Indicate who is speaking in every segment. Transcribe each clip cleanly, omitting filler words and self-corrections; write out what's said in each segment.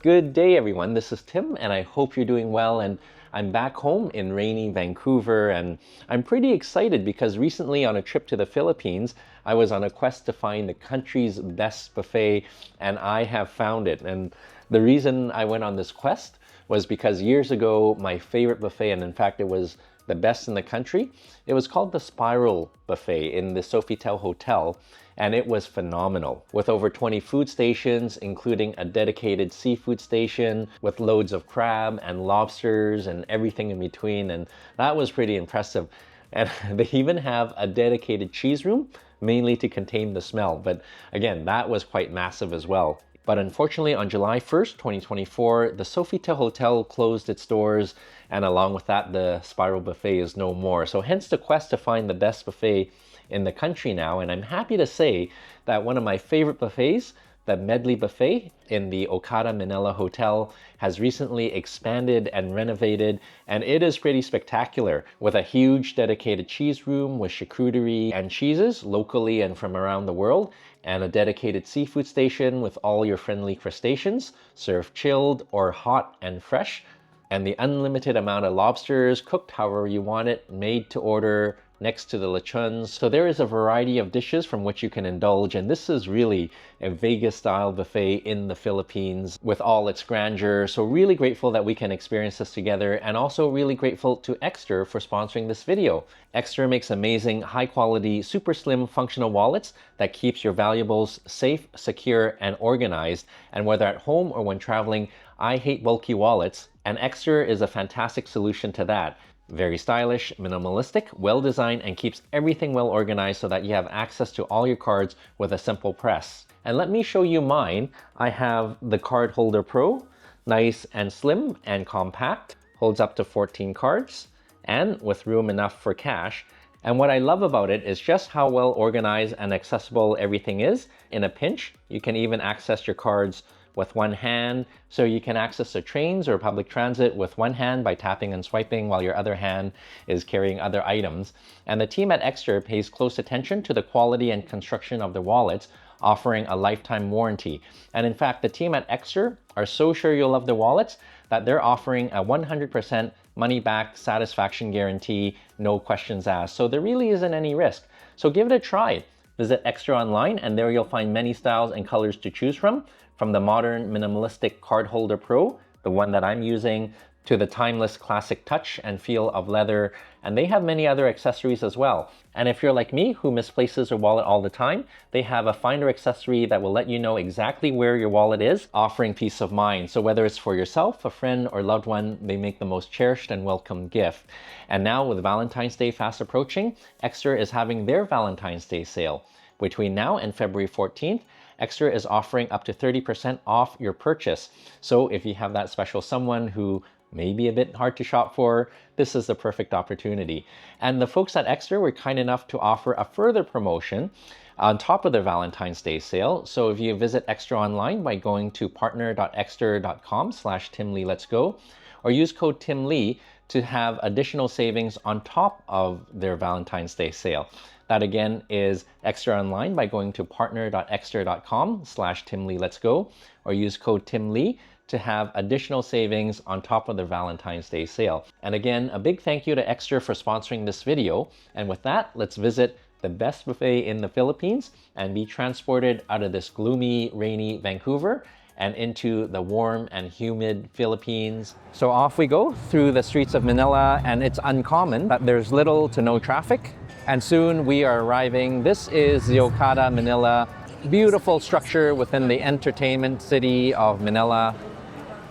Speaker 1: Good day, everyone. This is Tim, and I hope you're doing well. And I'm back home in rainy Vancouver, and I'm pretty excited because recently on a trip to the Philippines, I was on a quest to find the country's best buffet, and I have found it. And the reason I went on this quest was because years ago, my favorite buffet, and in fact, it was the best in the country, it was called the Spiral Buffet in the Sofitel Hotel. And it was phenomenal, with over 20 food stations, including a dedicated seafood station with loads of crab and lobsters and everything in between. And that was pretty impressive. And they even have a dedicated cheese room, mainly to contain the smell. But again, that was quite massive as well. But unfortunately, on July 1st, 2024, the Sofitel Hotel closed its doors, and along with that, the Spiral Buffet is no more. So hence the quest to find the best buffet in the country now. And I'm happy to say that one of my favorite buffets, the Medley Buffet in the Okada Manila Hotel, has recently expanded and renovated, and it is pretty spectacular, with a huge dedicated cheese room with charcuterie and cheeses locally and from around the world, and a dedicated seafood station with all your friendly crustaceans served chilled or hot and fresh, and the unlimited amount of lobsters cooked however you want it, made to order next to the lechones. So there is a variety of dishes from which you can indulge, and this is really a Vegas style buffet in the Philippines with all its grandeur. So really grateful that we can experience this together, and also really grateful to Exter for sponsoring this video. Exter makes amazing, high quality, super slim functional wallets that keeps your valuables safe, secure, and organized. And whether at home or when traveling, I hate bulky wallets, and Exter is a fantastic solution to that. Very stylish, minimalistic, well-designed, and keeps everything well organized so that you have access to all your cards with a simple press. And let me show you mine. I have the Card Holder Pro, nice and slim and compact, holds up to 14 cards, and with room enough for cash. And what I love about it is just how well organized and accessible everything is. In a pinch, you can even access your cards with one hand, so you can access the trains or public transit with one hand by tapping and swiping while your other hand is carrying other items. And the team at Exter pays close attention to the quality and construction of the wallets, offering a lifetime warranty. And in fact, the team at Exter are so sure you'll love the wallets that they're offering a 100% money-back satisfaction guarantee, no questions asked. So there really isn't any risk. So give it a try. Visit Exter online, and there you'll find many styles and colors to choose from the modern minimalistic Card Holder Pro, the one that I'm using, to the timeless classic touch and feel of leather. And they have many other accessories as well. And if you're like me, who misplaces your wallet all the time, they have a finder accessory that will let you know exactly where your wallet is, offering peace of mind. So whether it's for yourself, a friend, or loved one, they make the most cherished and welcome gift. And now with Valentine's Day fast approaching, Exter is having their Valentine's Day sale. Between now and February 14th, Exter is offering up to 30% off your purchase. So if you have that special someone who may be a bit hard to shop for, this is the perfect opportunity. And the folks at Exter were kind enough to offer a further promotion on top of their Valentine's Day sale. So if you visit Exter online by going to partner.exter.com/TimLeeLet'sGo, or use code TimLee to have additional savings on top of their Valentine's Day sale. That again is Exter online by going to partner.exter.com/TimLeeLet'sGo, or use code TimLee to have additional savings on top of the Valentine's Day sale. And again, a big thank you to Exter for sponsoring this video. And with that, let's visit the best buffet in the Philippines and be transported out of this gloomy, rainy Vancouver and into the warm and humid Philippines. So off we go through the streets of Manila, and it's uncommon that there's little to no traffic. And soon we are arriving. This is the Okada Manila, beautiful structure within the entertainment city of Manila.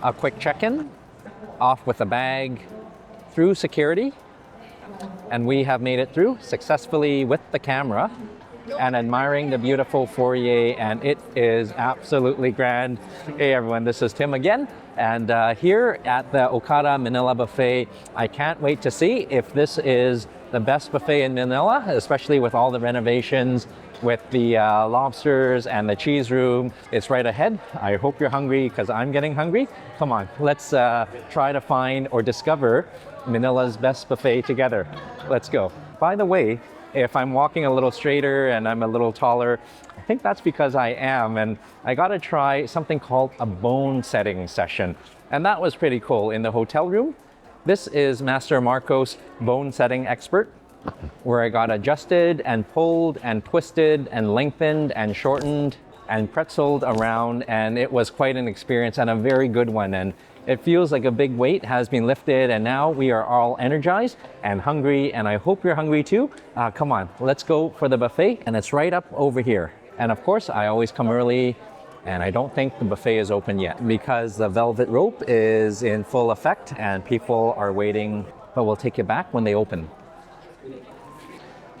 Speaker 1: A quick check-in, off with a bag, through security, and we have made it through successfully with the camera and admiring the beautiful foyer, and it is absolutely grand. Hey everyone, this is Tim again, and here at the Okada Manila Buffet, I can't wait to see if this is the best buffet in Manila, especially with all the renovations, with the lobsters and the cheese room. It's right ahead. I hope you're hungry because I'm getting hungry. Come on, let's try to find or discover Manila's best buffet together. Let's go. By the way, if I'm walking a little straighter and I'm a little taller, I think that's because I am. And I got to try something called a bone setting session. And that was pretty cool in the hotel room. This is Master Marcos, bone setting expert, where I got adjusted and pulled and twisted and lengthened and shortened and pretzeled around, and it was quite an experience and a very good one. And it feels like a big weight has been lifted, and now we are all energized and hungry, and I hope you're hungry too. Come on, let's go for the buffet, and it's right up over here. And of course, I always come early, and I don't think the buffet is open yet because the velvet rope is in full effect and people are waiting, but we'll take you back when they open.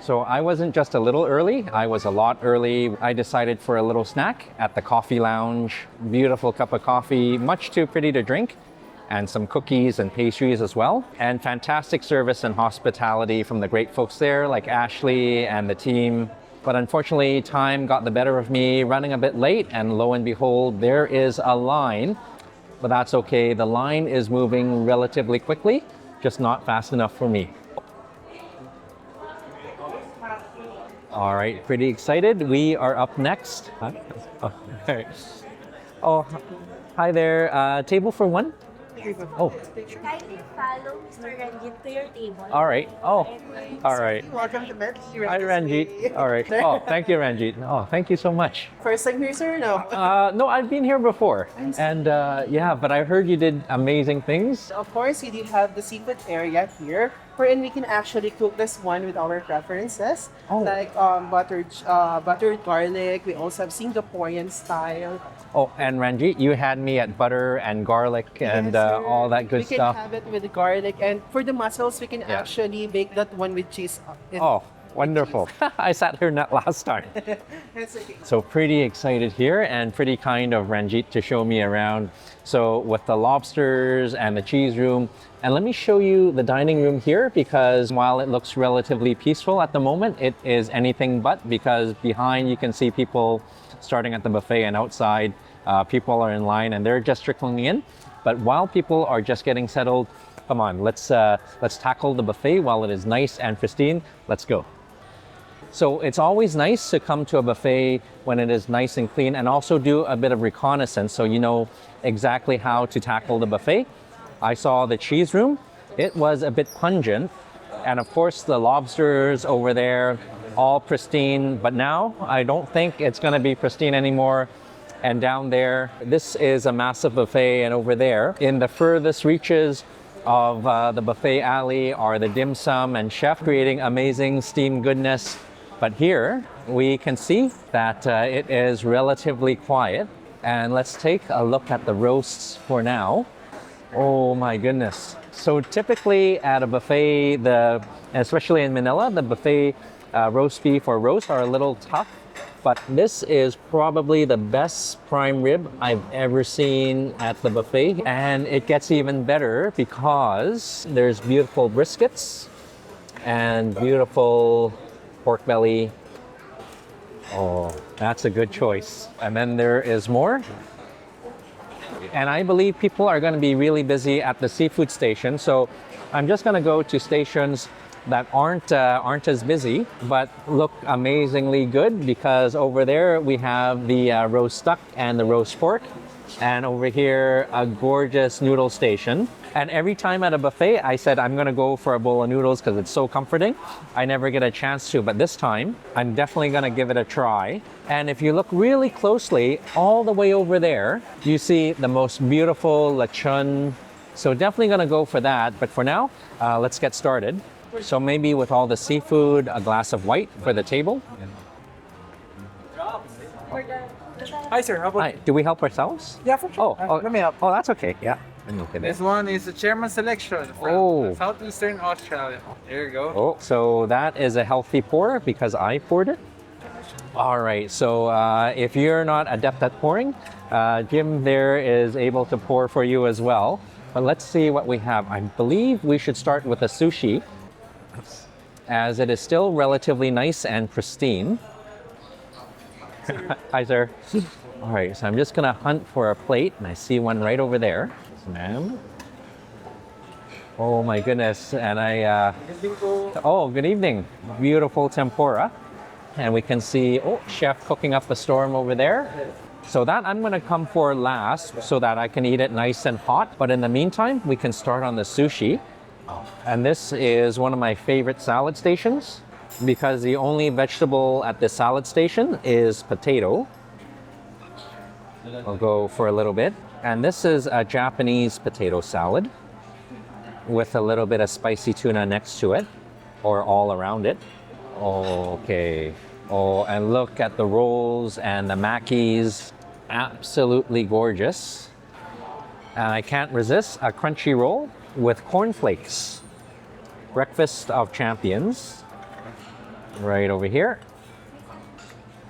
Speaker 1: So I wasn't just a little early, I was a lot early. I decided for a little snack at the coffee lounge. Beautiful cup of coffee, much too pretty to drink, and some cookies and pastries as well. And fantastic service and hospitality from the great folks there like Ashley and the team. But unfortunately, time got the better of me, running a bit late, and lo and behold, there is a line. But that's okay, the line is moving relatively quickly, just not fast enough for me. All right, pretty excited. We are up next. Huh? Oh, okay. Oh, hi there. Table for one? Oh.
Speaker 2: Kindly follow Mr. Ranjit to your table.
Speaker 1: All right. Oh, all right.
Speaker 3: Welcome to Medley.
Speaker 1: Hi, Ranjit. All right. Oh, thank you, Ranjit. Oh, thank you so much.
Speaker 3: First time here, sir? No.
Speaker 1: No, I've been here before. And yeah, but I heard you did amazing things.
Speaker 3: Of course, we do have the seafood area here, wherein we can actually cook this one with our preferences, like buttered garlic. We also have Singaporean style.
Speaker 1: Oh, and Ranjit, you had me at butter and garlic and
Speaker 3: Yes,
Speaker 1: all that good
Speaker 3: we
Speaker 1: stuff.
Speaker 3: can have it with the garlic, and for the mussels, we can actually bake that one with cheese.
Speaker 1: Oh, wonderful. I sat here not last time.
Speaker 3: That's okay.
Speaker 1: So pretty excited here and pretty kind of Ranjit to show me around. So with the lobsters and the cheese room, and let me show you the dining room here, because while it looks relatively peaceful at the moment, it is anything but, because behind you can see people starting at the buffet, and outside people are in line and they're just trickling in. But while people are just getting settled, come on, let's tackle the buffet while it is nice and pristine. Let's go. So it's always nice to come to a buffet when it is nice and clean, and also do a bit of reconnaissance so you know exactly how to tackle the buffet. I saw the cheese room. It was a bit pungent. And of course the lobsters over there, all pristine. But now I don't think it's gonna be pristine anymore. And down there, this is a massive buffet, and over there, in the furthest reaches of the buffet alley, are the dim sum and chef creating amazing steamed goodness. But here, we can see that it is relatively quiet. And let's take a look at the roasts for now. Oh my goodness. So typically at a buffet, especially in Manila, the buffet roast beef or roast are a little tough. But this is probably the best prime rib I've ever seen at the buffet. And it gets even better because there's beautiful briskets and beautiful pork belly. Oh, that's a good choice. And then there is more. And I believe people are going to be really busy at the seafood station. So I'm just going to go to stations that aren't as busy, but look amazingly good, because over there we have the roast duck and the roast pork, and over here a gorgeous noodle station. And every time at a buffet I said I'm gonna go for a bowl of noodles because it's so comforting. I never get a chance to, but this time I'm definitely gonna give it a try. And if you look really closely, all the way over there you see the most beautiful lechon. So definitely gonna go for that. But for now, let's get started. So maybe with all the seafood, a glass of white for the table.
Speaker 4: Hi, sir. How about
Speaker 1: Hi, do we help ourselves?
Speaker 4: Yeah, for sure.
Speaker 1: Let me help. Oh, that's okay. Yeah.
Speaker 4: This one is the chairman selection from
Speaker 1: Oh.
Speaker 4: Southeastern Australia. There you go.
Speaker 1: Oh, so that is a healthy pour because I poured it. All right. So if you're not adept at pouring, Jim there is able to pour for you as well. But let's see what we have. I believe we should start with a sushi, as it is still relatively nice and pristine. Hi, sir. All right, so I'm just gonna hunt for a plate, and I see one right over there. Ma'am. Oh my goodness. And oh, good evening. Beautiful tempura. And we can see, oh, chef cooking up a storm over there. So that I'm gonna come for last so that I can eat it nice and hot. But in the meantime, we can start on the sushi. And this is one of my favorite salad stations because the only vegetable at the salad station is potato. I'll go for a little bit. And this is a Japanese potato salad with a little bit of spicy tuna next to it or all around it. Okay. Oh, and look at the rolls and the makis. Absolutely gorgeous. And I can't resist a crunchy roll with cornflakes. Breakfast of champions. Right over here.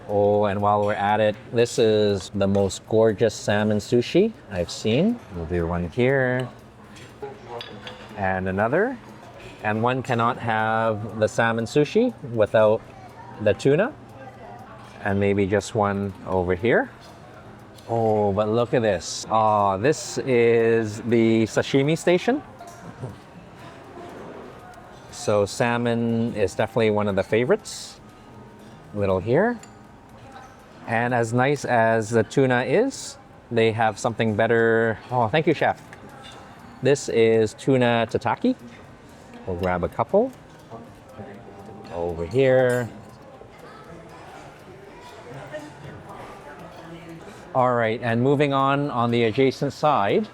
Speaker 1: Oh, and while we're at it, this is the most gorgeous salmon sushi I've seen. We'll do one here. And another. And one cannot have the salmon sushi without the tuna. And maybe just one over here. Oh, but look at this. Oh, this is the sashimi station. So salmon is definitely one of the favorites. Little here. And as nice as the tuna is, they have something better. Oh, thank you, chef. This is tuna tataki. We'll grab a couple. Over here. All right, and moving on the adjacent side,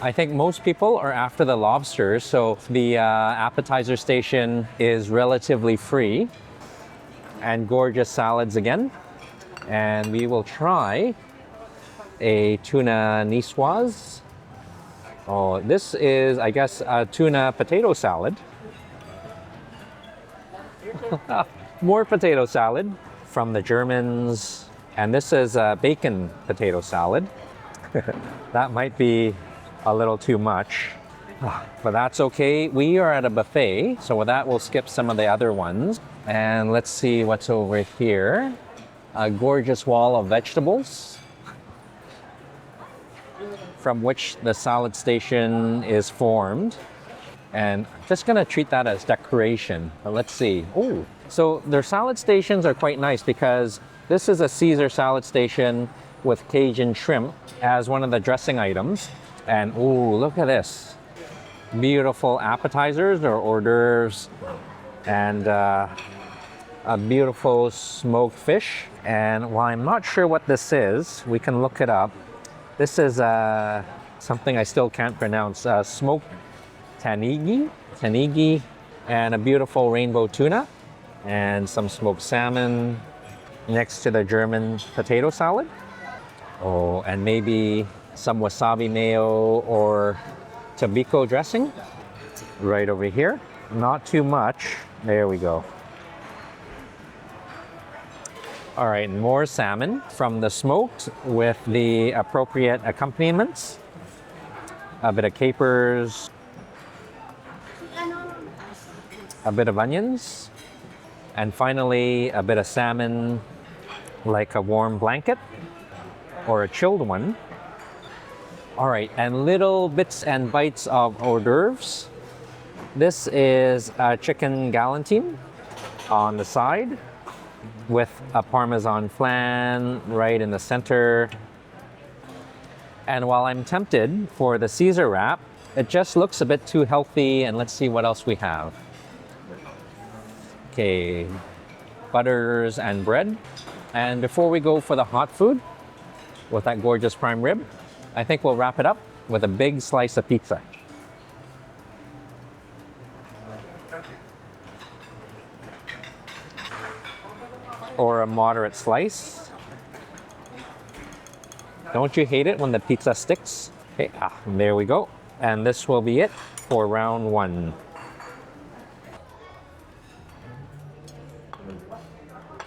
Speaker 1: I think most people are after the lobsters, so the appetizer station is relatively free. And gorgeous salads again. And we will try a tuna niçoise. Oh, this is, I guess, a tuna potato salad. More potato salad from the Germans. And this is a bacon potato salad. That might be a little too much, but that's okay. We are at a buffet, so with that, we'll skip some of the other ones. And let's see what's over here. A gorgeous wall of vegetables from which the salad station is formed. And just gonna treat that as decoration, but let's see. Oh, so their salad stations are quite nice because this is a Caesar salad station with Cajun shrimp as one of the dressing items. And oh, look at this. Beautiful appetizers or hors d'oeuvres. And a beautiful smoked fish. And while I'm not sure what this is, we can look it up. This is something I still can't pronounce. Smoked tanigi, and a beautiful rainbow tuna, and some smoked salmon next to the German potato salad. Oh, and maybe some wasabi mayo or tobiko dressing right over here. Not too much. There we go. All right, more salmon from the smoked with the appropriate accompaniments. A bit of capers, a bit of onions, and finally a bit of salmon like a warm blanket or a chilled one. All right, and little bits and bites of hors d'oeuvres. This is a chicken galantine on the side with a Parmesan flan right in the center. And while I'm tempted for the Caesar wrap, it just looks a bit too healthy, and let's see what else we have. Okay, butters and bread. And before we go for the hot food with that gorgeous prime rib, I think we'll wrap it up with a big slice of pizza. Or a moderate slice. Don't you hate it when the pizza sticks? Okay, there we go. And this will be it for round one.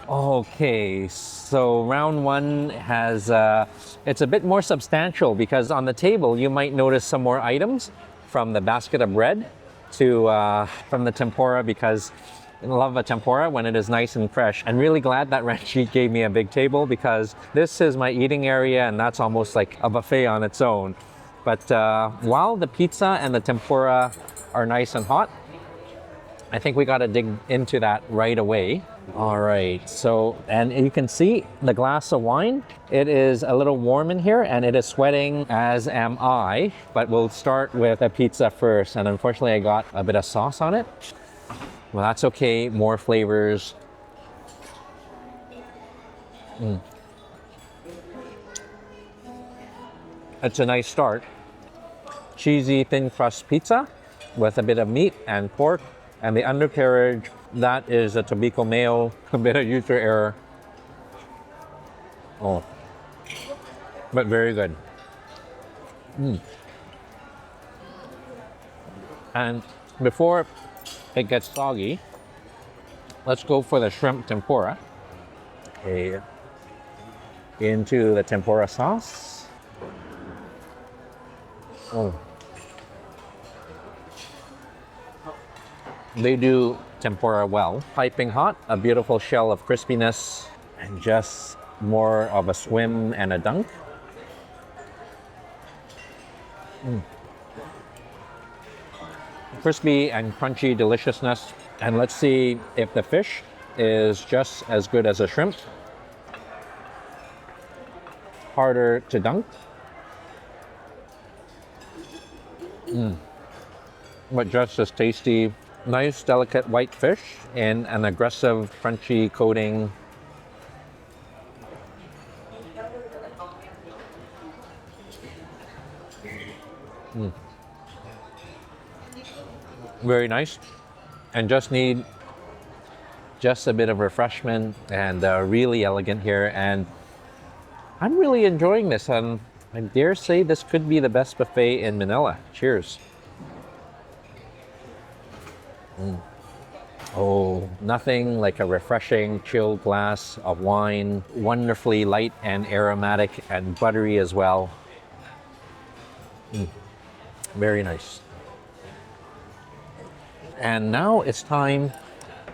Speaker 1: Okay, so round one has, it's a bit more substantial because on the table you might notice some more items from the basket of bread to from the tempura, because I love a tempura when it is nice and fresh. I'm really glad that Ranjit gave me a big table because this is my eating area and that's almost like a buffet on its own. But while the pizza and the tempura are nice and hot, I think we got to dig into that right away. All right, so, and you can see the glass of wine. It is a little warm in here and it is sweating, as am I. But we'll start with a pizza first. And unfortunately, I got a bit of sauce on it. Well, that's okay, more flavors. It's a nice start. Cheesy thin crust pizza with a bit of meat and pork, and the undercarriage, that is a tobacco mayo, a bit of user error. Oh, but very good. And before it gets soggy, let's go for the shrimp tempura. Okay, into the tempura sauce. Oh. They do tempura well. Piping hot, a beautiful shell of crispiness, and just more of a swim and a dunk. Crispy and crunchy deliciousness. And let's see if the fish is just as good as the shrimp. Harder to dunk. But just as tasty. Nice, delicate white fish in an aggressive, crunchy coating. Very nice. And just need just a bit of refreshment, and really elegant here. And I'm really enjoying this, and I dare say this could be the best buffet in Manila. Cheers. Oh, nothing like a refreshing, chilled glass of wine. Wonderfully light and aromatic and buttery as well. Very nice. And now it's time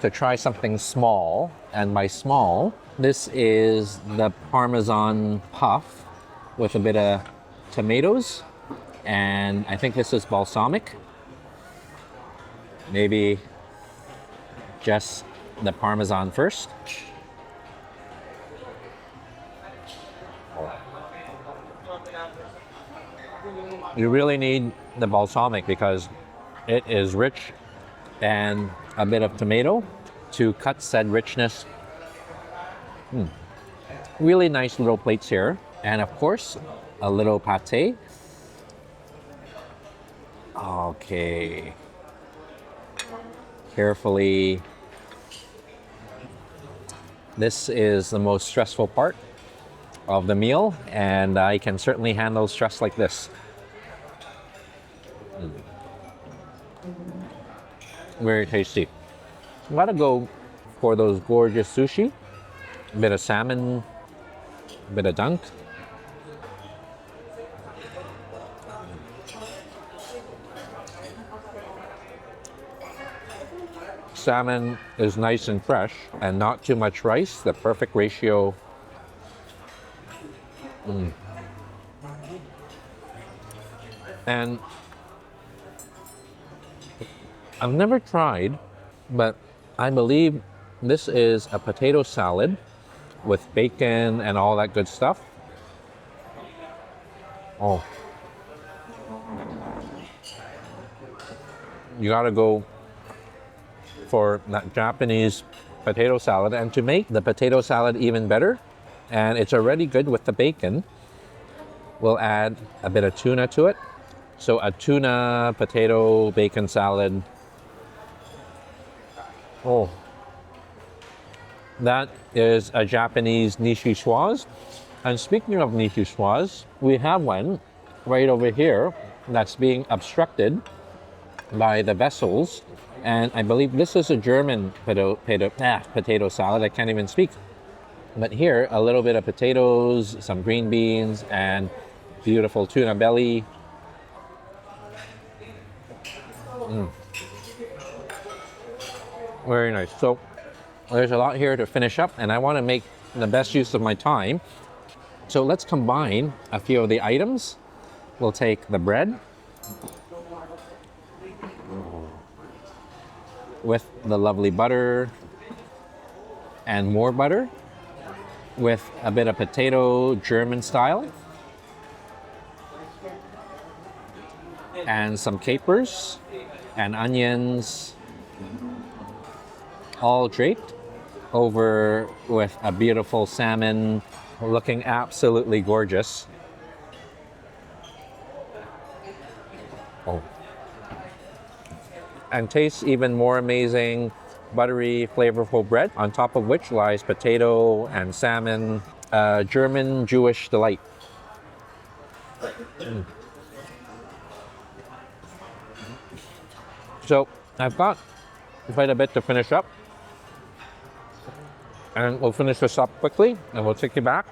Speaker 1: to try something small. And by small, this is the Parmesan puff with a bit of tomatoes. And I think this is balsamic. Maybe just the Parmesan first. You really need the balsamic because it is rich, and a bit of tomato to cut said richness. Really nice little plates here. And of course, a little pate. Okay. Carefully. This is the most stressful part of the meal, and I can certainly handle stress like this. Very tasty. I'm gonna go for those gorgeous sushi. A bit of salmon, a bit of dunk. Salmon is nice and fresh and not too much rice, the perfect ratio. And I've never tried, but I believe this is a potato salad with bacon and all that good stuff. Oh. You gotta go for that Japanese potato salad. And to make the potato salad even better, and it's already good with the bacon, we'll add a bit of tuna to it. So a tuna, potato, bacon salad. Oh, that is a Japanese nishisoise. And speaking of nishisoise, we have one right over here that's being obstructed by the vessels. And I believe this is a German potato salad. I can't even speak. But here, a little bit of potatoes, some green beans, and beautiful tuna belly. Very nice. So there's a lot here to finish up, and I want to make the best use of my time. So let's combine a few of the items. we'll take the bread with the lovely butter and more butter with a bit of potato German style and some capers and onions, all draped over with a beautiful salmon looking absolutely gorgeous. Oh. And tastes even more amazing, buttery, flavorful bread, on top of which lies potato and salmon, German Jewish delight. So I've got quite a bit to finish up, and we'll finish this up quickly and we'll take you back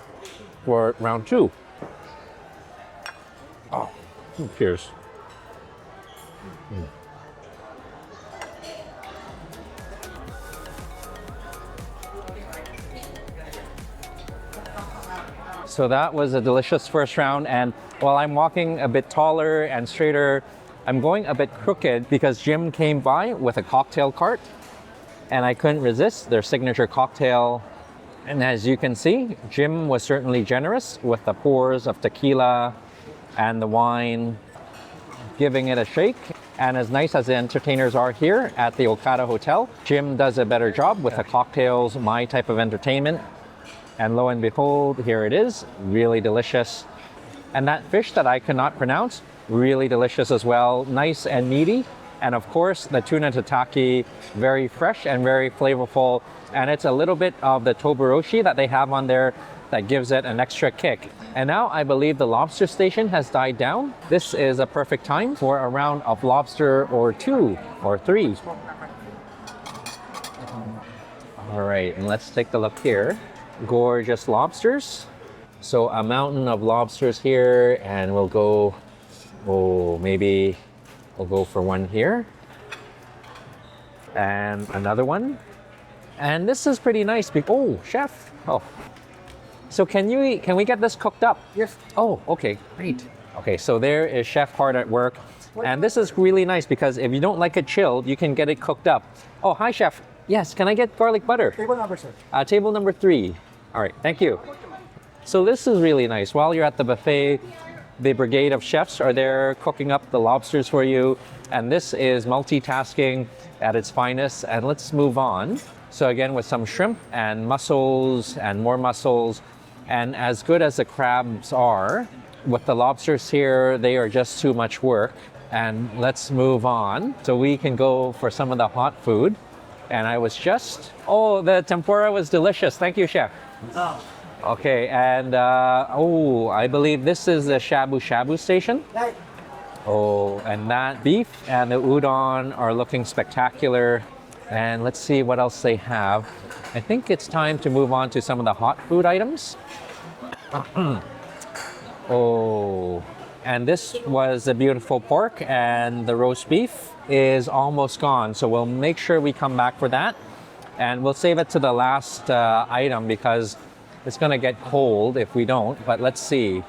Speaker 1: for round two. Oh, cheers. So that was a delicious first round, and while I'm walking a bit taller and straighter, I'm going a bit crooked because Jim came by with a cocktail cart and I couldn't resist their signature cocktail. And as you can see, Jim was certainly generous with the pours of tequila and the wine, giving it a shake. And as nice as the entertainers are here at the Okada Hotel, Jim does a better job with the cocktails, my type of entertainment. And lo and behold, here it is, really delicious. And that fish that I cannot pronounce, really delicious as well, nice and meaty. And of course, the tuna tataki, very fresh and very flavorful. And it's a little bit of the toboroshi that they have on there that gives it an extra kick. And now I believe the lobster station has died down. This is a perfect time for a round of lobster or two or three. All right, and let's take a look here. Gorgeous lobsters. So a mountain of lobsters here, and we'll go, maybe we'll go for one here. And another one. And this is pretty nice. Oh, chef. Oh. So can we get this cooked up?
Speaker 3: Yes.
Speaker 1: Oh, okay, great. Okay, so there is Chef hard at work. And this is really nice because if you don't like it chilled, you can get it cooked up. Oh, hi, chef. Yes, can I get garlic butter?
Speaker 3: Table number, sir.
Speaker 1: Table number 3. All right, thank you. So this is really nice. While you're at the buffet, the brigade of chefs are there cooking up the lobsters for you. And this is multitasking at its finest. And let's move on. So again, with some shrimp and mussels and more mussels. And as good as the crabs are, with the lobsters here, they are just too much work. And let's move on. So we can go for some of the hot food. And I was just, the tempura was delicious. Thank you, chef.
Speaker 3: Oh.
Speaker 1: Okay, and I believe this is the shabu shabu station.
Speaker 3: Right.
Speaker 1: Oh, and that beef and the udon are looking spectacular. And let's see what else they have. I think it's time to move on to some of the hot food items. Oh, and this was a beautiful pork, and the roast beef is almost gone. So we'll make sure we come back for that. And we'll save it to the last item because it's gonna get cold if we don't, but let's see.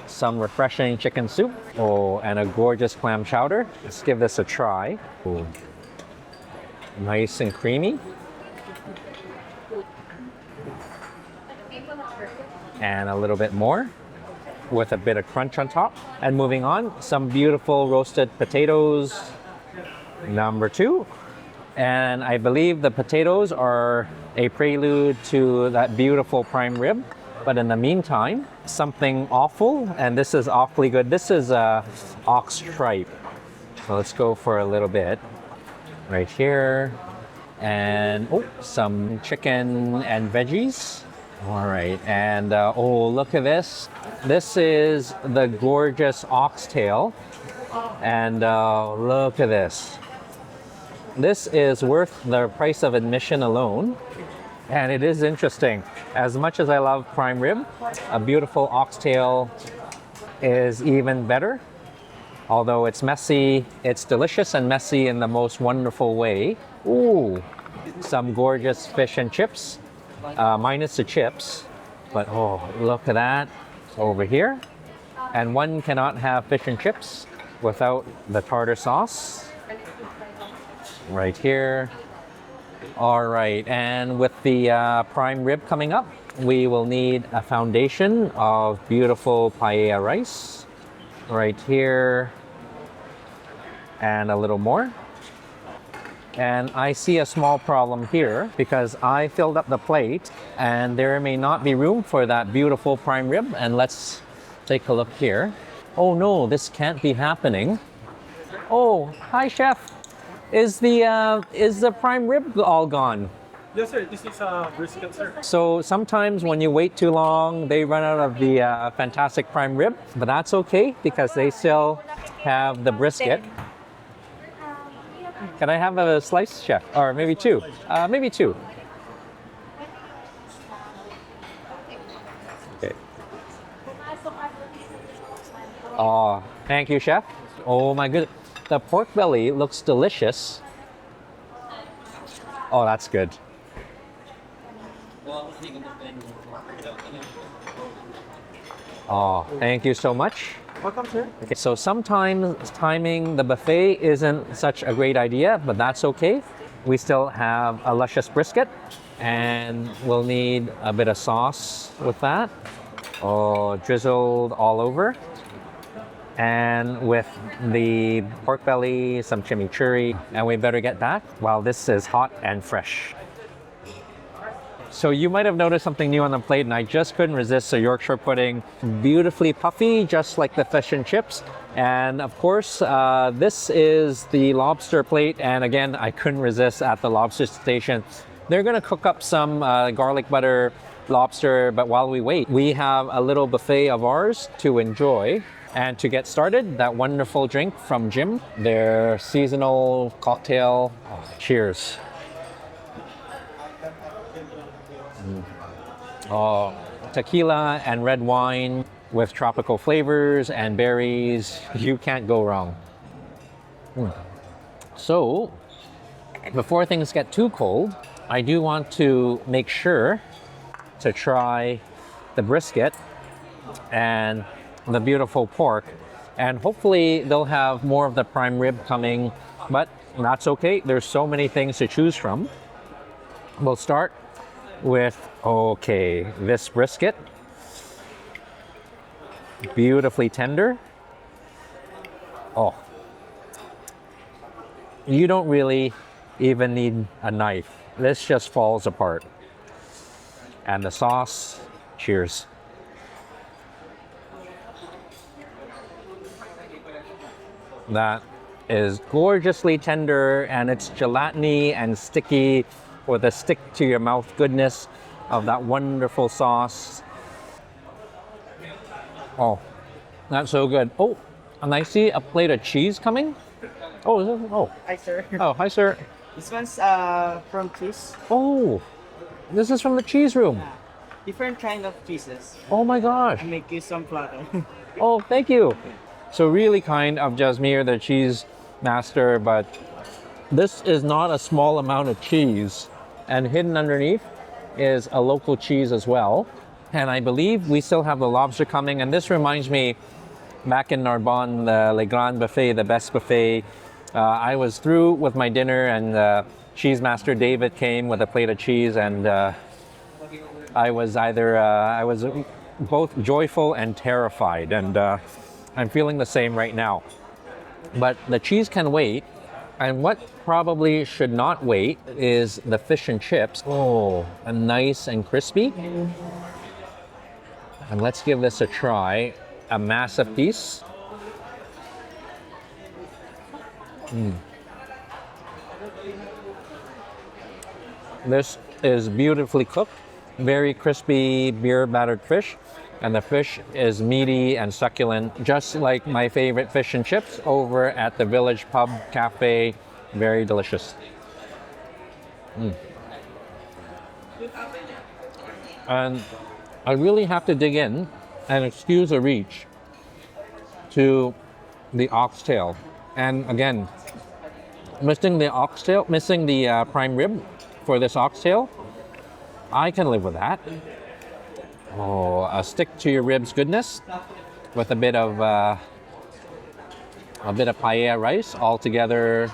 Speaker 1: Some refreshing chicken soup. Oh, and a gorgeous clam chowder. Let's give this a try. Oh. Nice and creamy. And a little bit more with a bit of crunch on top. And moving on, some beautiful roasted potatoes. Number 2. And I believe the potatoes are a prelude to that beautiful prime rib. But in the meantime, something awful, and this is awfully good. This is ox tripe. So let's go for a little bit right here. And some chicken and veggies. All right, and look at this. This is the gorgeous oxtail. And look at this. This is worth the price of admission alone. And it is interesting. As much as I love prime rib, a beautiful oxtail is even better. Although it's messy, it's delicious and messy in the most wonderful way. Ooh, some gorgeous fish and chips, minus the chips. But look at that over here. And one cannot have fish and chips without the tartar sauce. Right here. All right, and with the prime rib coming up, we will need a foundation of beautiful paella rice. Right here. And a little more. And I see a small problem here because I filled up the plate and there may not be room for that beautiful prime rib. And let's take a look here. Oh no, this can't be happening. Oh, hi chef. Is the prime rib all gone?
Speaker 5: Yes, sir. This is brisket, sir.
Speaker 1: So sometimes when you wait too long, they run out of the fantastic prime rib, but that's okay because they still have the brisket. Can I have a slice, chef? Or maybe two? Maybe two. Okay. Oh, thank you, chef. Oh my goodness. The pork belly looks delicious. Oh, that's good. Oh, thank you so much.
Speaker 3: Welcome, sir.
Speaker 1: Okay, so sometimes timing the buffet isn't such a great idea, but that's okay. We still have a luscious brisket and we'll need a bit of sauce with that. Oh, drizzled all over. And with the pork belly, some chimichurri, and we better get that while this is hot and fresh. So you might have noticed something new on the plate and I just couldn't resist the Yorkshire pudding. Beautifully puffy, just like the fish and chips. And of course, this is the lobster plate. And again, I couldn't resist at the lobster station. They're gonna cook up some garlic butter lobster, but while we wait, we have a little buffet of ours to enjoy. And to get started, that wonderful drink from Jim, their seasonal cocktail. Oh, cheers. Oh, tequila and red wine with tropical flavors and berries. You can't go wrong. So, before things get too cold, I do want to make sure to try the brisket and the beautiful pork. And hopefully they'll have more of the prime rib coming, but that's okay. There's so many things to choose from. We'll start with, okay, this brisket. Beautifully tender. Oh, you don't really even need a knife. This just falls apart. And the sauce, cheers. That is gorgeously tender and it's gelatiny and sticky with a stick to your mouth goodness of that wonderful sauce. Oh, that's so good. Oh, and I see a plate of cheese coming. Oh, is it? Oh.
Speaker 6: Hi, sir.
Speaker 1: Oh, hi, sir.
Speaker 6: This one's from cheese.
Speaker 1: Oh, this is from the cheese room.
Speaker 6: Different kind of cheeses.
Speaker 1: Oh my gosh.
Speaker 6: I make you some platter.
Speaker 1: Oh, thank you. So really kind of Jasmir, the cheese master, but this is not a small amount of cheese. And hidden underneath is a local cheese as well. And I believe we still have the lobster coming. And this reminds me, back in Narbonne, the Le Grand Buffet, the best buffet, I was through with my dinner and cheese master David came with a plate of cheese and I was both joyful and terrified. And I'm feeling the same right now. But the cheese can wait. And what probably should not wait is the fish and chips. Oh, and nice and crispy. And let's give this a try. A massive piece. This is beautifully cooked. Very crispy beer battered fish. And the fish is meaty and succulent, just like my favorite fish and chips over at the Village Pub Cafe. Very delicious. And I really have to dig in and excuse a reach to the oxtail. And again, missing the prime rib for this oxtail, I can live with that. Oh, a stick to your ribs goodness. with a bit of paella rice, all together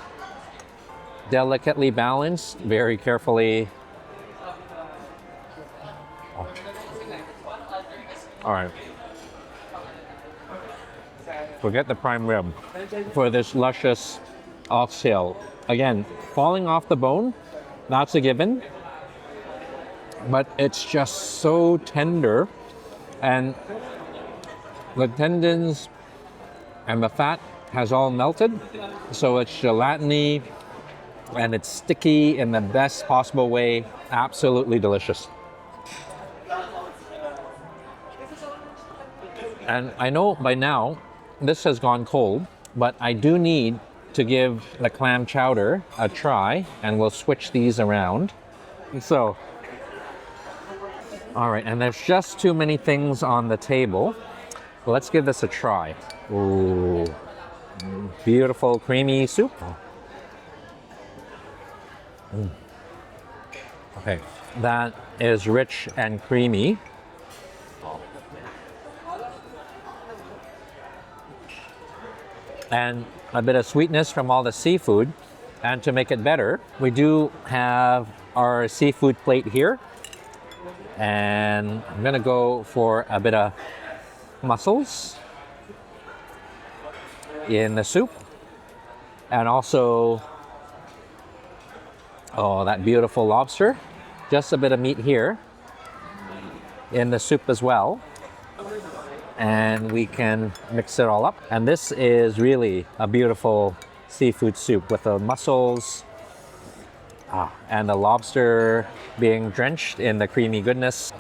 Speaker 1: delicately balanced, very carefully. Oh. All right. Forget the prime rib for this luscious oxtail. Again, falling off the bone, that's a given, but it's just so tender, and the tendons and the fat has all melted, so it's gelatiny and it's sticky in the best possible way. Absolutely delicious. And I know by now this has gone cold, but I do need to give the clam chowder a try, and we'll switch these around. So, all right, and there's just too many things on the table. Let's give this a try. Ooh, beautiful creamy soup. Okay, that is rich and creamy. And a bit of sweetness from all the seafood. And to make it better, we do have our seafood plate here. And I'm gonna go for a bit of mussels in the soup. And also, oh, that beautiful lobster. Just a bit of meat here in the soup as well. And we can mix it all up. And this is really a beautiful seafood soup with the mussels and the lobster being drenched in the creamy goodness.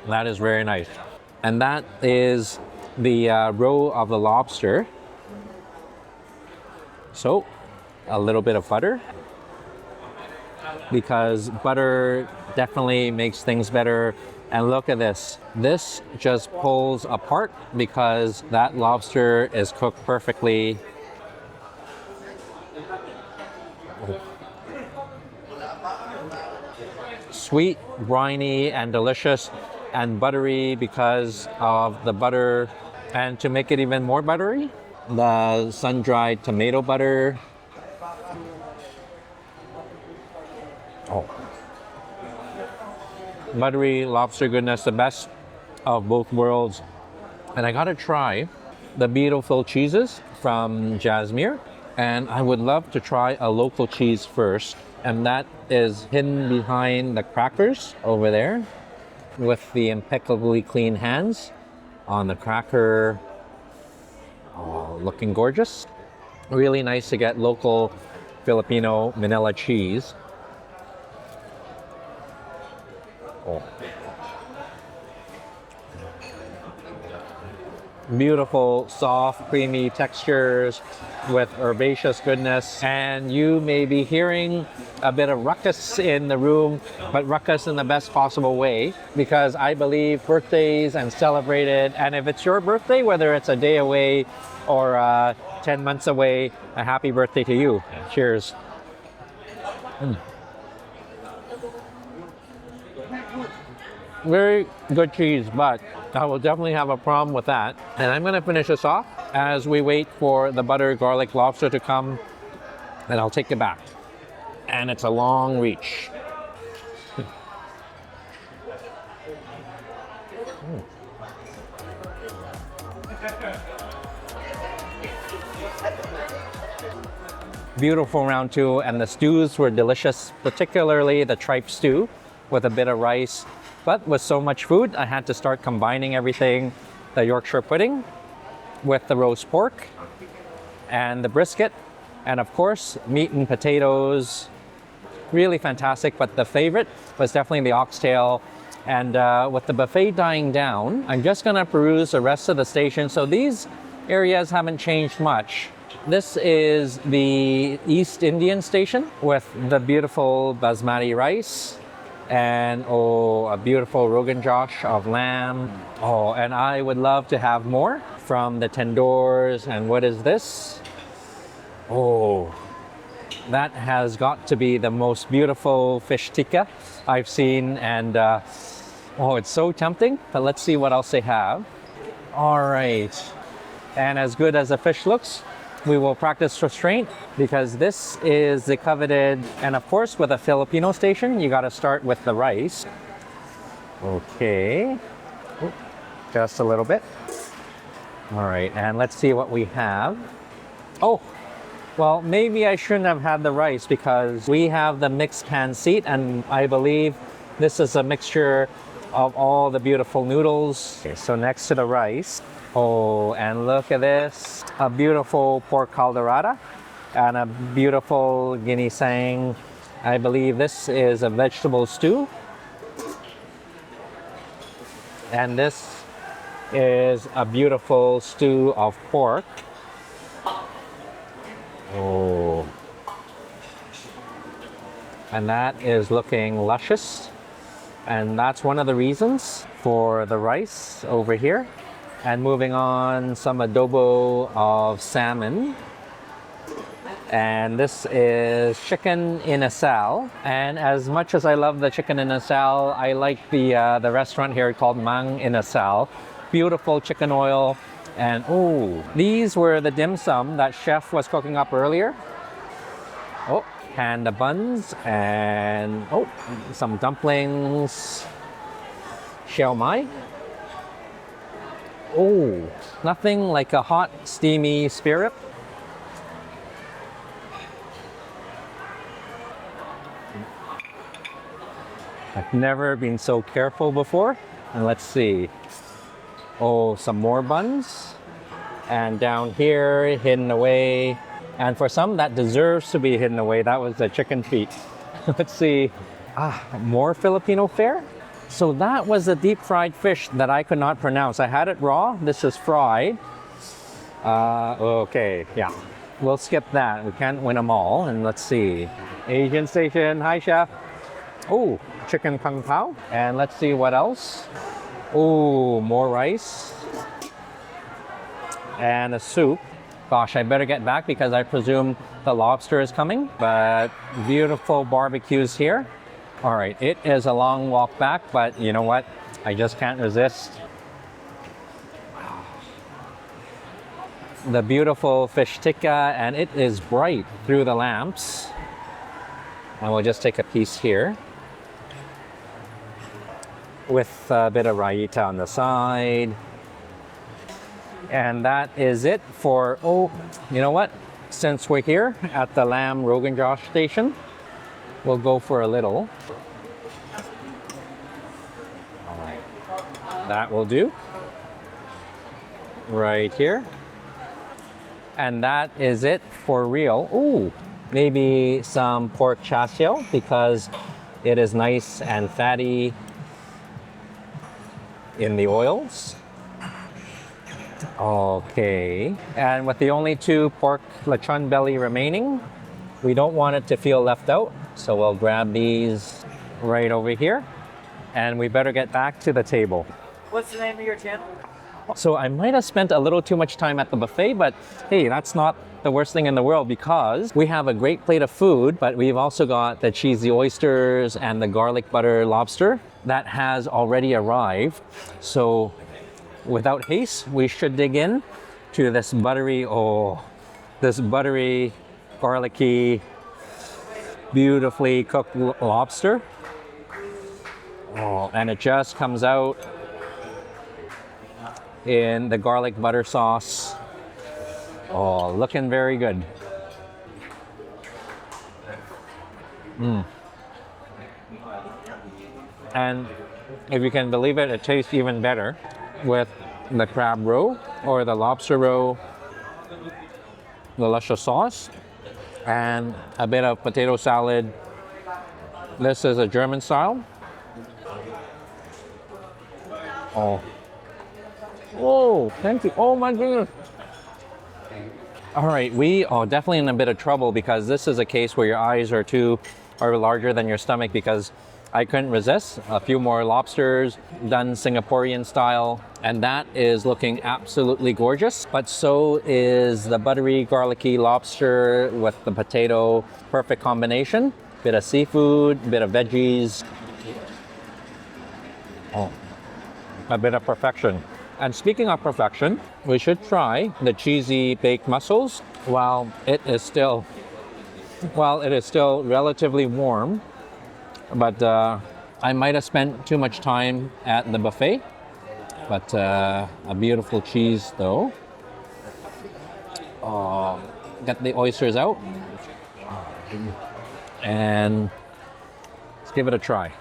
Speaker 1: That is very nice. And that is the roe of the lobster. So, a little bit of butter, because butter definitely makes things better. And look at this. This just pulls apart because that lobster is cooked perfectly. Sweet, briny, and delicious, and buttery because of the butter. And to make it even more buttery, the sun-dried tomato butter. Oh. Buttery lobster goodness, the best of both worlds. And I gotta try the beautiful cheeses from Jasmine. And I would love to try a local cheese first. And that is hidden behind the crackers over there with the impeccably clean hands on the cracker. Oh, looking gorgeous. Really nice to get local Filipino Manila cheese. Oh. Beautiful, soft, creamy textures with herbaceous goodness. And you may be hearing a bit of ruckus in the room, but ruckus in the best possible way, because I believe birthdays and celebrated, and if it's your birthday, whether it's a day away or 10 months away, a happy birthday to you. Cheers. Very good cheese, but I will definitely have a problem with that. And I'm gonna finish this off as we wait for the butter garlic lobster to come, and I'll take it back. And it's a long reach. Beautiful round two, and the stews were delicious, particularly the tripe stew with a bit of rice. But with so much food, I had to start combining everything. The Yorkshire pudding with the roast pork and the brisket, and of course, meat and potatoes. Really fantastic, but the favorite was definitely the oxtail. And with the buffet dying down, I'm just gonna peruse the rest of the station. So these areas haven't changed much. This is the East Indian station with the beautiful basmati rice and a beautiful Rogan Josh of lamb. Oh, and I would love to have more from the tandoors. And what is this? Oh, that has got to be the most beautiful fish tikka I've seen. And Oh, it's so tempting, but let's see what else they have. All right. And as good as the fish looks, we will practice restraint because this is the coveted, and of course with a Filipino station, you got to start with the rice. Okay. Oop, just a little bit. All right, and let's see what we have. Oh, well, maybe I shouldn't have had the rice because we have the mixed pan seat, and I believe this is a mixture of all the beautiful noodles. Okay, so next to the rice, oh, and look at this, a beautiful pork calderada and a beautiful ginisang. I believe this is a vegetable stew. And this is a beautiful stew of pork. Oh. And that is looking luscious. And that's one of the reasons for the rice over here. And moving on, some adobo of salmon. And this is chicken in asal. And as much as I love the chicken in asal, I like the restaurant here called Mang in Asal. Beautiful chicken oil. And oh, these were the dim sum that chef was cooking up earlier. Oh, panda buns and oh, some dumplings. Siao mai. Oh, nothing like a hot, steamy spirit. I've never been so careful before. And let's see. Oh, some more buns. And down here, hidden away. And for some, that deserves to be hidden away. That was the chicken feet. Let's see. Ah, more Filipino fare. So that was the deep fried fish that I could not pronounce. I had it raw. This is fried. Okay, yeah. We'll skip that. We can't win them all. And let's see. Asian station. Hi, chef. Oh, chicken kung pao. And let's see what else. Oh, more rice. And a soup. Gosh, I better get back because I presume the lobster is coming. But beautiful barbecues here. All right, it is a long walk back, but you know what? I just can't resist. The beautiful fish tikka, and it is bright through the lamps. And we'll just take a piece here. With a bit of raita on the side. And that is it for, oh, you know what? Since we're here at the Lamb Rogan Josh station, we'll go for a little. All right. That will do. Right here. And that is it for real. Ooh, maybe some pork chasio because it is nice and fatty in the oils. Okay, and with the only 2 pork lechon belly remaining, we don't want it to feel left out, so we'll grab these right over here, and we better get back to the table.
Speaker 6: What's the name of your channel?
Speaker 1: So I might have spent a little too much time at the buffet, but hey, that's not the worst thing in the world because we have a great plate of food, but we've also got the cheesy oysters and the garlic butter lobster that has already arrived. So without haste, we should dig in to this buttery, garlicky, beautifully cooked lobster. Oh, and it just comes out in the garlic butter sauce. Oh, looking very good. And if you can believe it, it tastes even better with the crab roe or the lobster roe, the luscious sauce, and a bit of potato salad. This is a German style. Oh, thank you. Oh my goodness. All right, we are definitely in a bit of trouble because this is a case where your eyes are larger than your stomach because I couldn't resist. A few more lobsters done Singaporean style, and that is looking absolutely gorgeous. But so is the buttery, garlicky lobster with the potato. Perfect combination. Bit of seafood, bit of veggies. Oh, a bit of perfection. And speaking of perfection, we should try the cheesy baked mussels while it is still relatively warm. But I might have spent too much time at the buffet. But a beautiful cheese though. Oh, get the oysters out. And let's give it a try.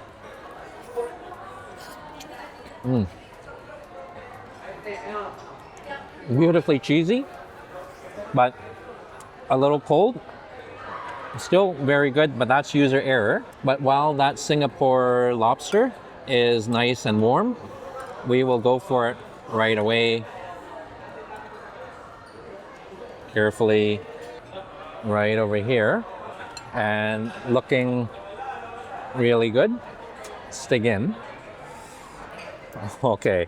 Speaker 1: Beautifully cheesy, but a little cold. Still very good, but that's user error. But while that Singapore lobster is nice and warm, we will go for it right away. Carefully, right over here. And looking really good. Let's dig in. Okay.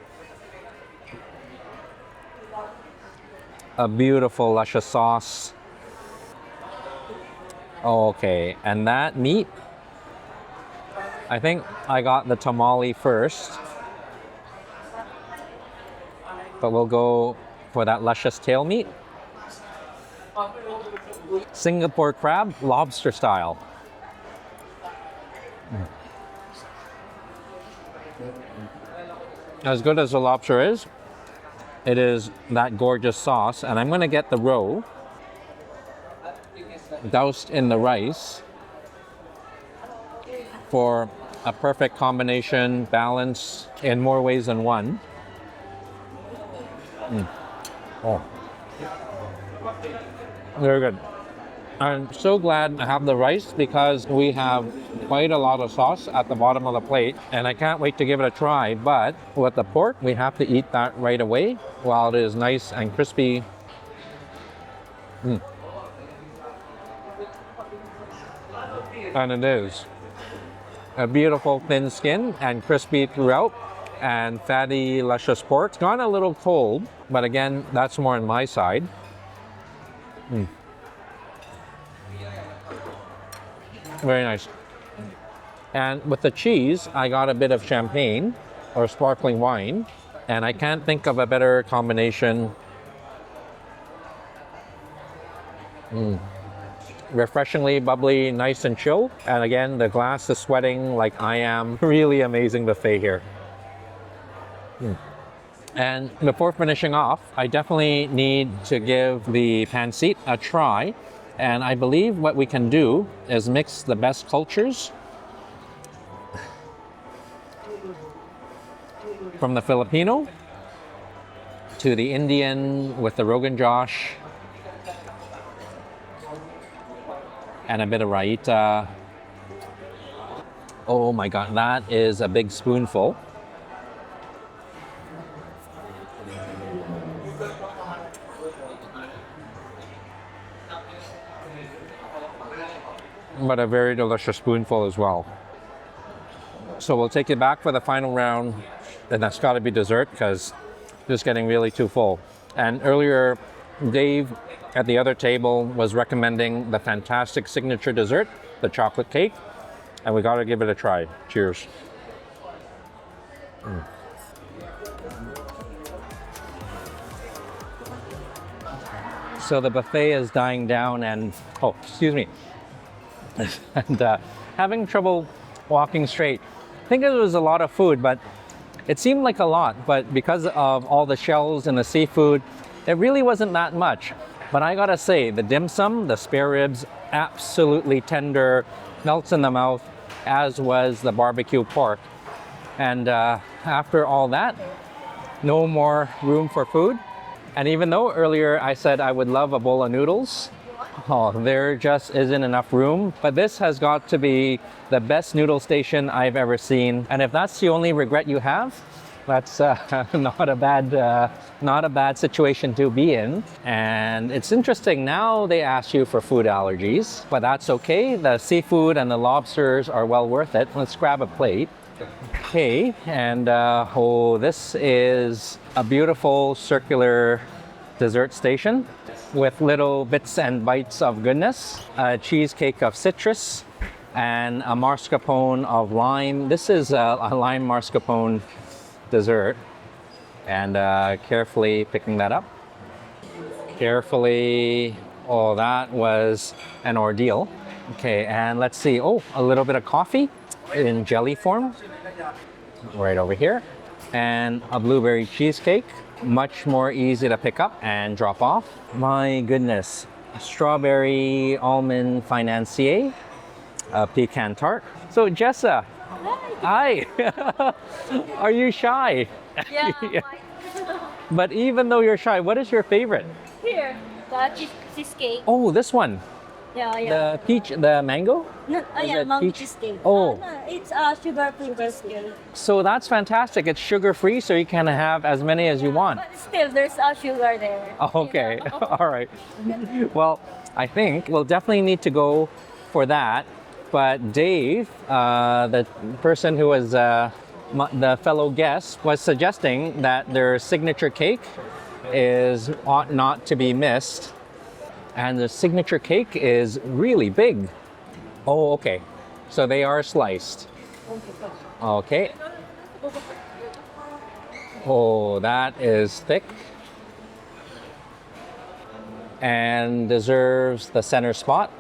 Speaker 1: A beautiful luscious sauce. Okay, and that meat, I think I got the tamale first, but we'll go for that luscious tail meat. Singapore crab, lobster style. As good as the lobster is, it is that gorgeous sauce, and I'm going to get the roe doused in the rice for a perfect combination, balance in more ways than one. Oh, very good. I'm so glad I have the rice because we have quite a lot of sauce at the bottom of the plate, and I can't wait to give it a try. But with the pork, we have to eat that right away while it is nice and crispy. And it is a beautiful thin skin and crispy throughout, and fatty, luscious pork. It's gone a little cold, but again, that's more on my side. Very nice. And with the cheese, I got a bit of champagne or sparkling wine, and I can't think of a better combination. Refreshingly bubbly, nice and chill. And again, the glass is sweating like I am. Really amazing buffet here. And before finishing off, I definitely need to give the pancit a try. And I believe what we can do is mix the best cultures from the Filipino to the Indian with the Rogan Josh and a bit of raita. Oh my God, that is a big spoonful. But a very delicious spoonful as well. So we'll take it back for the final round, and that's got to be dessert because it's getting really too full. And earlier, Dave at the other table was recommending the fantastic signature dessert, the chocolate cake, and we got to give it a try. Cheers. So the buffet is dying down, and oh, excuse me. And having trouble walking straight. I think it was a lot of food, but it seemed like a lot. But because of all the shells and the seafood, it really wasn't that much. But I gotta say, the dim sum, the spare ribs, absolutely tender, melts in the mouth, as was the barbecue pork. And after all that, no more room for food. And even though earlier I said I would love a bowl of noodles, oh, there just isn't enough room. But this has got to be the best noodle station I've ever seen. And if that's the only regret you have, that's not a bad situation to be in. And it's interesting, now they ask you for food allergies, but that's okay. The seafood and the lobsters are well worth it. Let's grab a plate. Okay, and oh, this is a beautiful circular dessert station with little bits and bites of goodness. A cheesecake of citrus, and a mascarpone of lime. This is a lime mascarpone dessert. And carefully picking that up. Carefully. Oh, that was an ordeal. Okay, and let's see. Oh, a little bit of coffee in jelly form. Right over here. And a blueberry cheesecake. Much more easy to pick up and drop off. My goodness. Strawberry almond financier. A pecan tart. So Jessa. Hi. Are you shy?
Speaker 2: Yeah.
Speaker 1: Yeah. But even though you're shy, what is your favorite?
Speaker 2: Here, the cheesecake.
Speaker 1: Oh, this one.
Speaker 2: Yeah, yeah.
Speaker 1: The peach, the mango?
Speaker 2: No,
Speaker 1: Is
Speaker 2: yeah,
Speaker 1: it
Speaker 2: mango
Speaker 1: peach?
Speaker 2: cheesecake.
Speaker 1: Oh.
Speaker 2: No, it's sugar-free cheesecake.
Speaker 1: So that's fantastic. It's sugar-free, so you can have as many as you want.
Speaker 2: But still, there's sugar there.
Speaker 1: Oh, okay.
Speaker 2: You know?
Speaker 1: All right. Well, I think we'll definitely need to go for that. But Dave, the person who was the fellow guest, was suggesting that their signature cake ought not to be missed. And the signature cake is really big. Oh, okay. So they are sliced. Okay. Oh, that is thick. And deserves the center spot.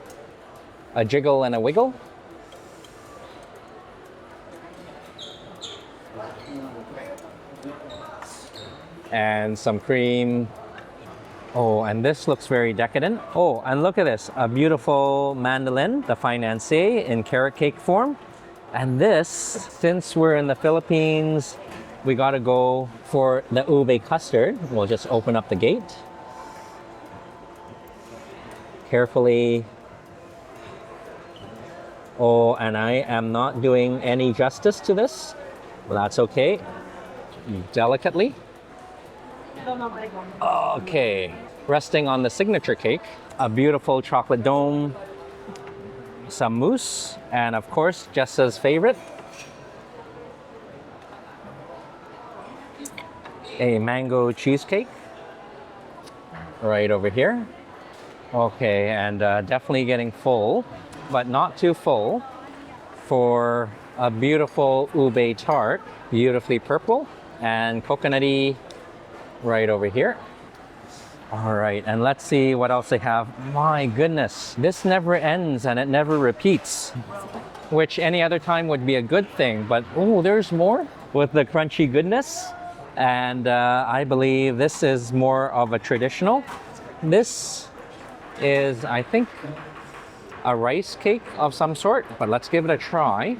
Speaker 1: A jiggle and a wiggle. And some cream. Oh, and this looks very decadent. Oh, and look at this, a beautiful mandolin, the financier in carrot cake form. And this, since we're in the Philippines, we gotta go for the ube custard. We'll just open up the gate. Carefully. Oh, and I am not doing any justice to this. Well, that's okay. Delicately. Okay, resting on the signature cake, a beautiful chocolate dome, some mousse, and of course, Jessa's favorite, a mango cheesecake right over here. Okay, and definitely getting full, but not too full, for a beautiful ube tart, beautifully purple and coconutty right over here. All right, and let's see what else they have. My goodness, this never ends and it never repeats, which any other time would be a good thing, but oh, there's more with the crunchy goodness. And I believe this is more of a traditional. This is, I think, a rice cake of some sort, but let's give it a try.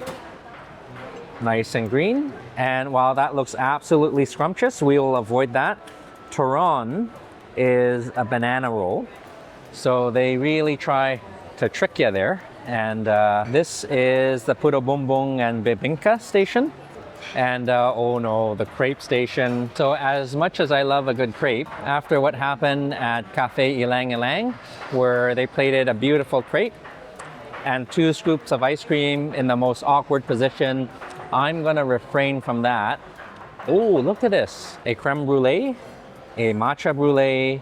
Speaker 1: Nice and green. And while that looks absolutely scrumptious, we will avoid that. Turon is a banana roll. So they really try to trick you there. And this is the Puto Bumbong and Bibingka station. And oh no, the crepe station. So as much as I love a good crepe, after what happened at Cafe Ilang Ilang, where they plated a beautiful crepe and 2 scoops of ice cream in the most awkward position, I'm gonna refrain from that. Oh, look at this. A creme brulee, a matcha brulee,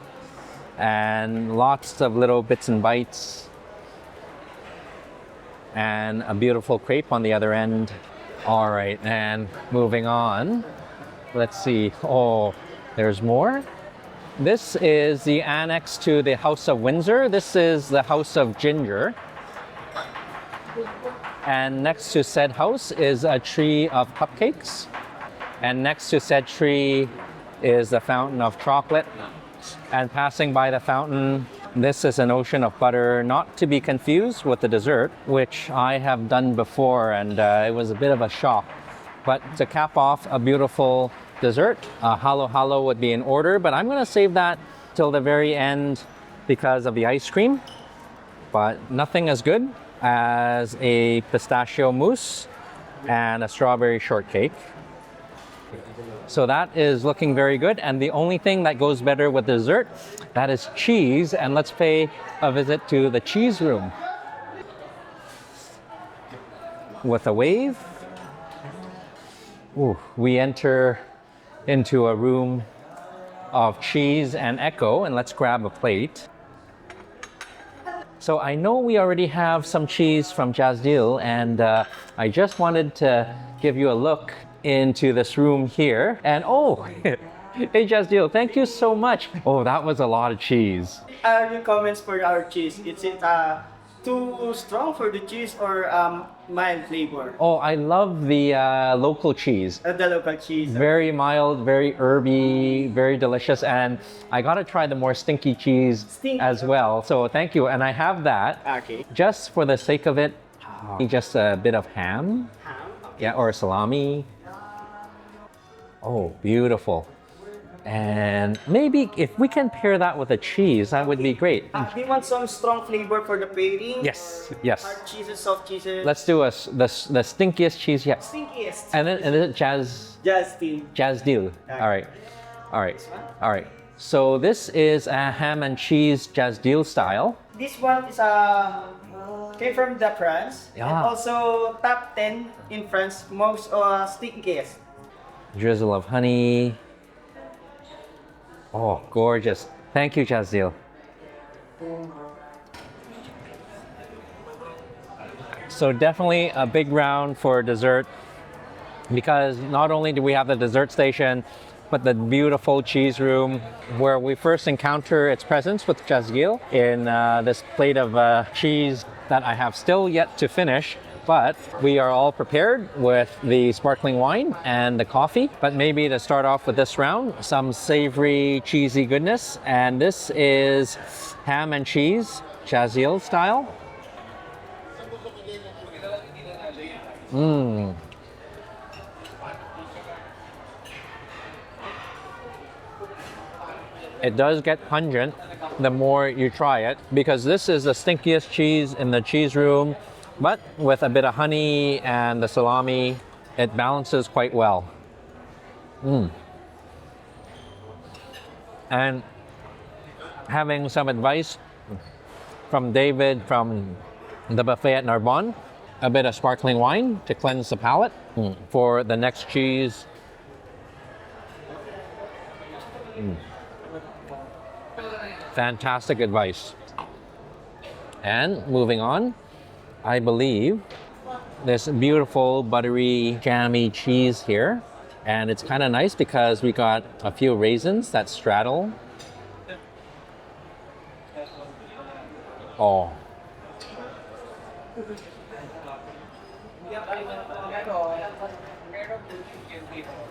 Speaker 1: and lots of little bits and bites. And a beautiful crepe on the other end. All right, and moving on. Let's see. Oh, there's more. This is the annex to the House of Windsor. This is the House of Ginger. And next to said house is a tree of cupcakes. And next to said tree is the fountain of chocolate. And passing by the fountain, this is an ocean of butter, not to be confused with the dessert, which I have done before, and it was a bit of a shock. But to cap off a beautiful dessert, halo halo would be in order, but I'm gonna save that till the very end because of the ice cream. But nothing as good as a pistachio mousse and a strawberry shortcake. So that is looking very good. And the only thing that goes better with dessert, that is cheese. And let's pay a visit to the cheese room. With a wave, ooh, we enter into a room of cheese and echo. And let's grab a plate. So I know we already have some cheese from Jazdil, and I just wanted to give you a look into this room here. And oh, hey Jazdil, thank you so much. Oh, that was a lot of cheese.
Speaker 6: Your comments for our cheese? Is it too strong for the cheese or mild flavor?
Speaker 1: Oh, I love the local cheese.
Speaker 6: The local cheese.
Speaker 1: Very mild, very herby, very delicious. And I gotta try the more stinky cheese
Speaker 6: Stinky.
Speaker 1: as well. So thank you. And I have that.
Speaker 6: Okay.
Speaker 1: Just for the sake of it, just a bit of ham.
Speaker 6: Ham.
Speaker 1: Yeah, or salami. Oh, beautiful. And maybe if we can pair that with a cheese, that would be great.
Speaker 6: Do you want some strong flavor for the pairing?
Speaker 1: Yes, yes.
Speaker 6: Hard cheeses, soft cheeses.
Speaker 1: Let's do the stinkiest cheese yet.
Speaker 6: Stinkiest.
Speaker 1: And then
Speaker 6: Justin.
Speaker 1: Jazdil. All right. All right. All right. So this is a ham and cheese Jazdil style.
Speaker 6: This one is came from the France.
Speaker 1: Yeah.
Speaker 6: And also top 10 in France, most stinkiest.
Speaker 1: Drizzle of honey. Oh, gorgeous. Thank you, Jazdil. So definitely a big round for dessert, because not only do we have the dessert station, but the beautiful cheese room where we first encounter its presence with Jazdil in this plate of cheese that I have still yet to finish. But we are all prepared with the sparkling wine and the coffee. But maybe to start off with this round, some savory, cheesy goodness. And this is ham and cheese, Jazdil style. Mmm. It does get pungent the more you try it, because this is the stinkiest cheese in the cheese room. But with a bit of honey and the salami, it balances quite well. And having some advice from David from the buffet at Narbonne, a bit of sparkling wine to cleanse the palate for the next cheese. Fantastic advice. And moving on, I believe this beautiful buttery jammy cheese here, and it's kind of nice because we got a few raisins that straddle. Oh,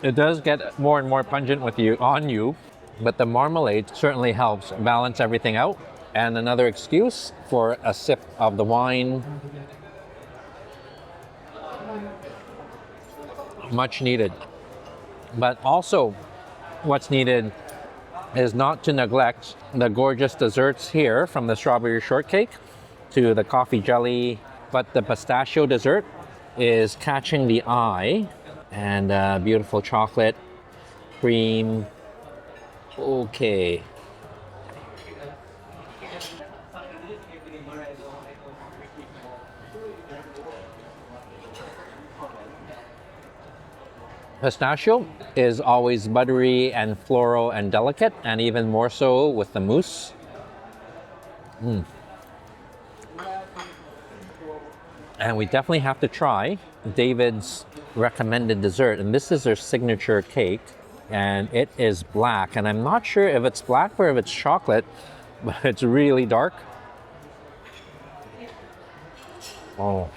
Speaker 1: it does get more and more pungent with you on you, but the marmalade certainly helps balance everything out. And another excuse for a sip of the wine. Much needed. But also, what's needed is not to neglect the gorgeous desserts here, from the strawberry shortcake to the coffee jelly, but the pistachio dessert is catching the eye, and beautiful chocolate, cream. Okay. Pistachio is always buttery and floral and delicate, and even more so with the mousse. And we definitely have to try David's recommended dessert, and this is their signature cake, and it is black, and I'm not sure if it's black or if it's chocolate, but it's really dark. Oh.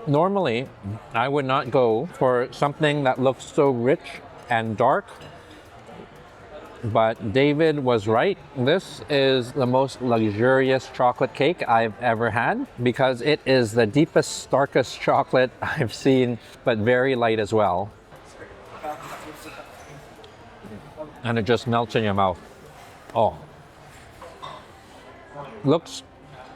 Speaker 1: Normally, I would not go for something that looks so rich and dark, but David was right. This is the most luxurious chocolate cake I've ever had, because it is the deepest, darkest chocolate I've seen, but very light as well. And it just melts in your mouth. Oh. Looks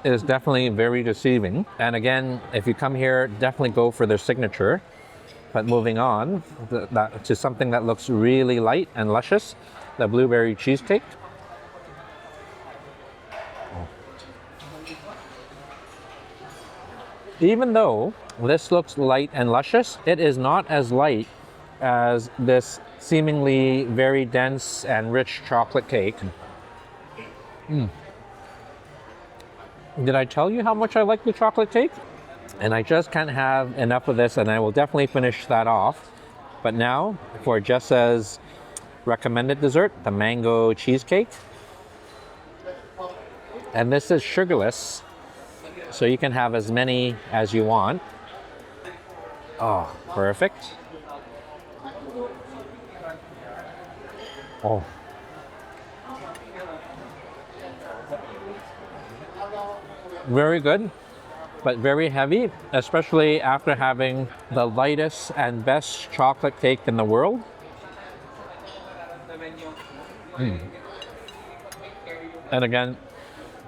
Speaker 1: is definitely very deceiving. And again, if you come here, definitely go for their signature. But moving on to something that looks really light and luscious, the blueberry cheesecake. Oh. Even though this looks light and luscious, it is not as light as this seemingly very dense and rich chocolate cake. Did I tell you how much I like the chocolate cake? And I just can't have enough of this, and I will definitely finish that off. But now for Jessa's recommended dessert, the mango cheesecake. And this is sugarless, so you can have as many as you want. Oh, perfect. Oh. Very good, but very heavy, especially after having the lightest and best chocolate cake in the world. And again,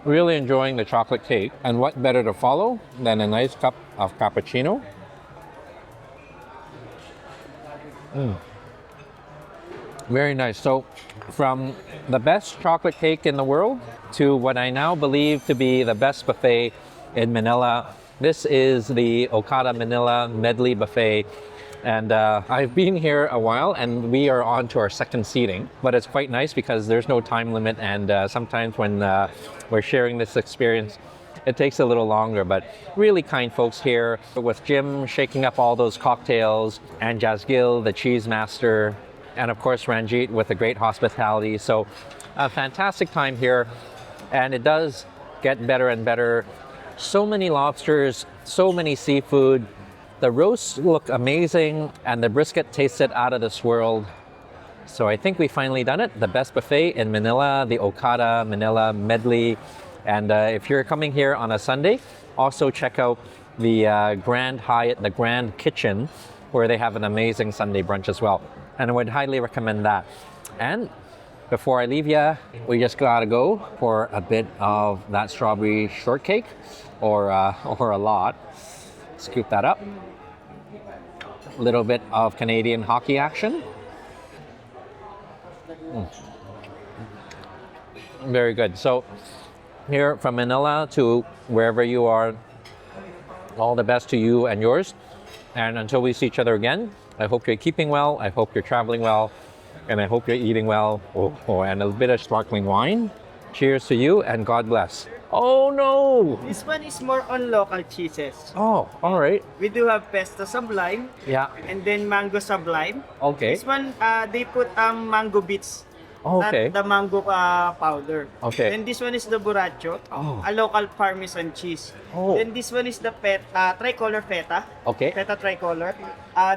Speaker 1: really enjoying the chocolate cake. And what better to follow than a nice cup of cappuccino? Very nice. So from the best chocolate cake in the world to what I now believe to be the best buffet in Manila. This is the Okada Manila Medley Buffet. And I've been here a while, and we are on to our second seating. But it's quite nice because there's no time limit, and sometimes when we're sharing this experience, it takes a little longer. But really kind folks here, with Jim shaking up all those cocktails, and Jasgil, the cheese master, and of course Ranjit with the great hospitality. So a fantastic time here, and it does get better and better. So many lobsters, so many seafood. The roasts look amazing, and the brisket tasted out of this world. So I think we finally done it. The best buffet in Manila, the Okada Manila Medley. And if you're coming here on a Sunday, also check out the Grand Hyatt, the Grand Kitchen, where they have an amazing Sunday brunch as well. And I would highly recommend that. And before I leave you, we just gotta go for a bit of that strawberry shortcake, or a lot. Scoop that up. A little bit of Canadian hockey action. Very good. So here from Manila to wherever you are, all the best to you and yours. And until we see each other again, I hope you're keeping well, I hope you're traveling well, and I hope you're eating well. And a bit of sparkling wine. Cheers to you, and God bless. Oh no!
Speaker 6: This one is more on local cheeses.
Speaker 1: Oh, all right.
Speaker 6: We do have pesto sublime,
Speaker 1: Yeah.
Speaker 6: and then mango sublime.
Speaker 1: Okay.
Speaker 6: This one, they put mango bits,
Speaker 1: Okay.
Speaker 6: not the mango powder.
Speaker 1: Okay.
Speaker 6: Then this one is the burracho,
Speaker 1: Oh.
Speaker 6: a local Parmesan cheese.
Speaker 1: Oh.
Speaker 6: Then this one is the tricolor feta.
Speaker 1: Okay.
Speaker 6: Feta tricolor.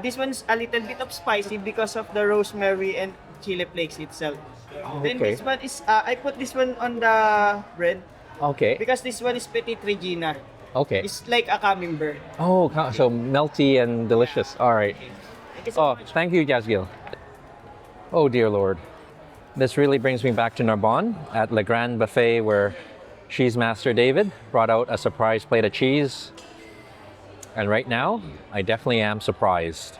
Speaker 6: This one's a little bit of spicy because of the rosemary and chili flakes itself.
Speaker 1: Oh,
Speaker 6: Then
Speaker 1: okay.
Speaker 6: this one is, I put this one on the bread
Speaker 1: Okay.
Speaker 6: because this one is Petit Regina.
Speaker 1: Okay.
Speaker 6: It's like a camembert.
Speaker 1: Oh, so melty and delicious. All right.
Speaker 6: Thank you so
Speaker 1: Oh,
Speaker 6: much.
Speaker 1: thank you, Jasgil. Oh, dear Lord. This really brings me back to Narbonne at Le Grand Buffet, where Cheese Master David brought out a surprise plate of cheese. And right now, I definitely am surprised.